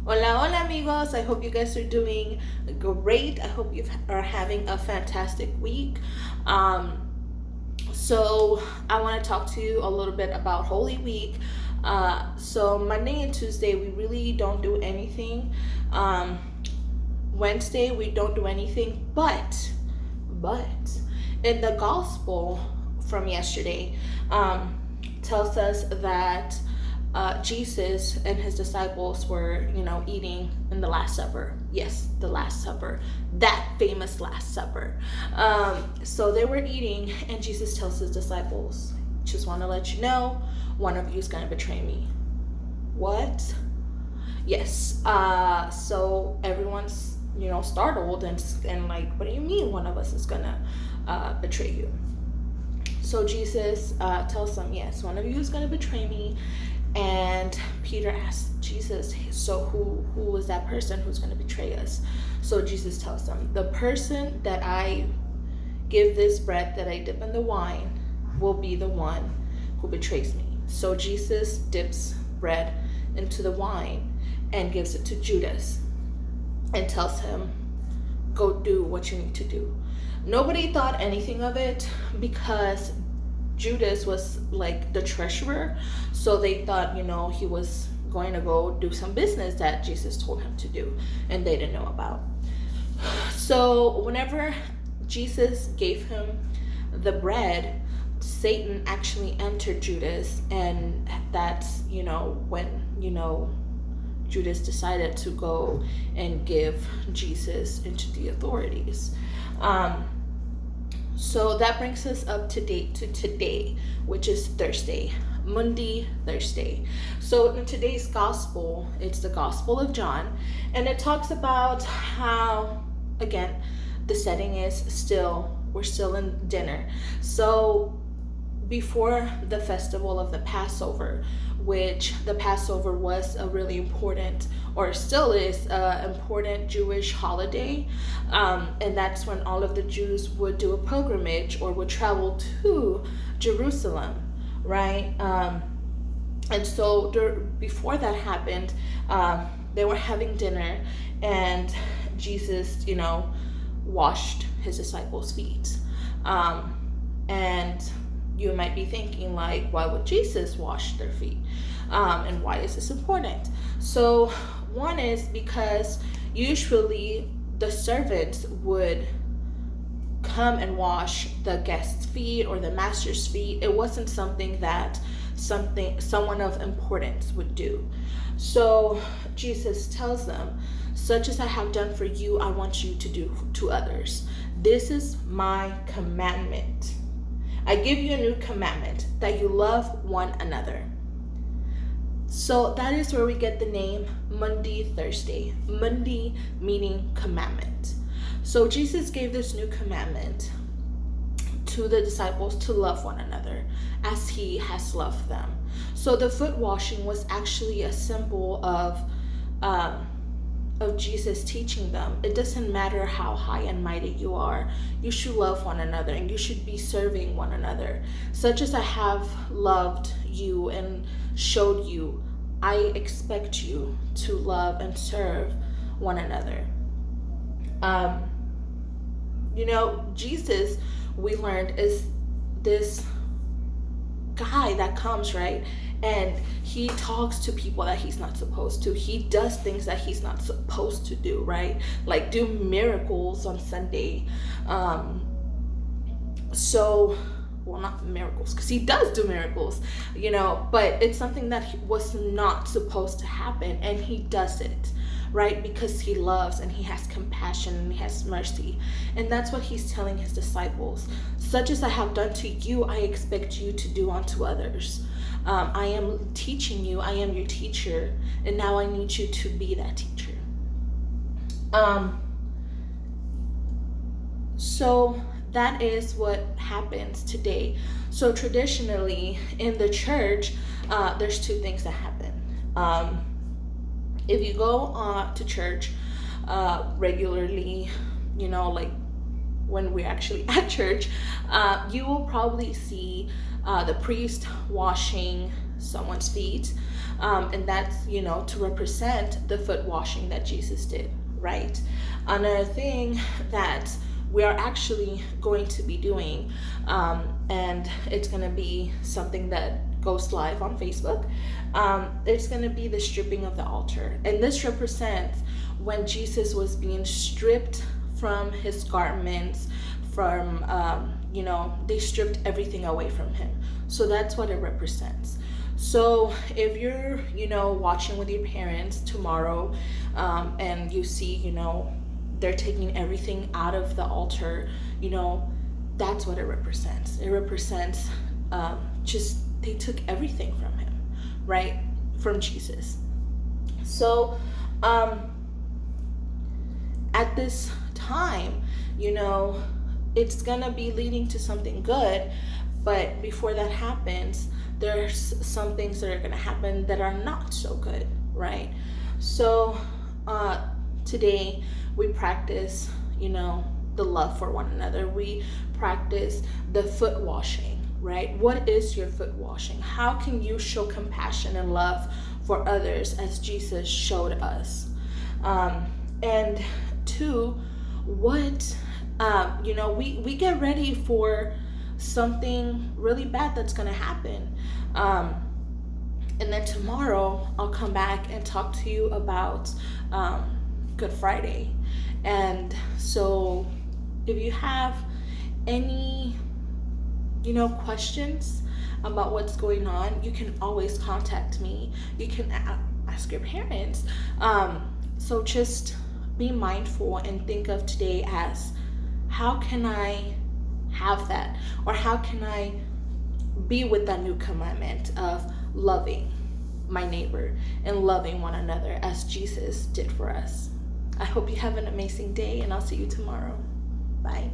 Hola, hola, amigos. I hope you guys are doing great. I hope you are having a fantastic week. Um, so, I want to talk to you a little bit about Holy Week. So, Monday and Tuesday, we really don't do anything. Um, Wednesday, we don't do anything, but in the gospel from yesterday, um, tells us that Jesus and his disciples were, eating in the Last Supper. Yes, the Last Supper, that famous Last Supper. So they were eating, and Jesus tells his disciples, "Just want to let you know, one of you is going to betray me." What? Yes. So everyone's startled and like, what do you mean one of us is gonna betray you? So Jesus tells them, yes, one of you is gonna betray me. And Peter asks Jesus, so who was that person who's gonna betray us? So Jesus tells them, the person that I give this bread that I dip in the wine will be the one who betrays me. So Jesus dips bread into the wine and gives it to Judas and tells him, go do what you need to do. Nobody thought anything of it because Judas was like the treasurer. So they thought, he was going to go do some business that Jesus told him to do and they didn't know about. So whenever Jesus gave him the bread, Satan actually entered Judas, and that's when Judas decided to go and give Jesus into the authorities. So that brings us up to date to today, which is Thursday, Maundy Thursday. So in today's gospel, it's the Gospel of John, and it talks about how, again, the setting is we're still in dinner. So before the festival of the Passover, which the Passover was a really important, or still is an important Jewish holiday. And that's when all of the Jews would do a pilgrimage or would travel to Jerusalem, right? And so before that happened, they were having dinner, and Jesus, washed his disciples' feet. And you might be thinking, like, why would Jesus wash their feet? And why is this important? So one is because usually the servants would come and wash the guest's feet or the master's feet. It wasn't something that someone of importance would do. So Jesus tells them, such as I have done for you, I want you to do to others. This is my commandment. I give you a new commandment, that you love one another. So that is where we get the name Maundy Thursday. Maundy meaning commandment. So Jesus gave this new commandment to the disciples to love one another as he has loved them. So the foot washing was actually a symbol of Jesus teaching them, it doesn't matter how high and mighty you are, you should love one another and you should be serving one another. Such as I have loved you and showed you, I expect you to love and serve one another. Jesus, we learned, is this guy that comes, right? And he talks to people that he's not supposed to. He does things that he's not supposed to do, right? Like do miracles on Sunday. Well, not miracles, because he does do miracles, but it's something that was not supposed to happen, and he does it, right? Because he loves and he has compassion and he has mercy. And that's what he's telling his disciples. Such as I have done to you, I expect you to do unto others. I am teaching you, I am your teacher, and now I need you to be that teacher. So that is what happens today. So traditionally in the church, there's two things that happen. If you go to church regularly, like when we're actually at church, you will probably see the priest washing someone's feet. And that's, to represent the foot washing that Jesus did, right? Another thing that we are actually going to be doing, and it's going to be something that goes live on Facebook. It's going to be the stripping of the altar. And this represents when Jesus was being stripped from his garments, from, they stripped everything away from him. So that's what it represents. So if you're, watching with your parents tomorrow, and you see, they're taking everything out of the altar, that's what it represents. It represents just they took everything from him, right? From Jesus. So at this time, it's gonna be leading to something good, but before that happens, there's some things that are gonna happen that are not so good, right? So today we practice, the love for one another. We practice the foot washing, right? What is your foot washing? How can you show compassion and love for others as Jesus showed us? And two, what, we get ready for something really bad that's going to happen. And then tomorrow I'll come back and talk to you about Good Friday. And so if you have any, questions about what's going on, you can always contact me. You can ask your parents. So just be mindful and think of today as, how can I have that? Or how can I be with that new commandment of loving my neighbor and loving one another as Jesus did for us? I hope you have an amazing day, and I'll see you tomorrow. Bye.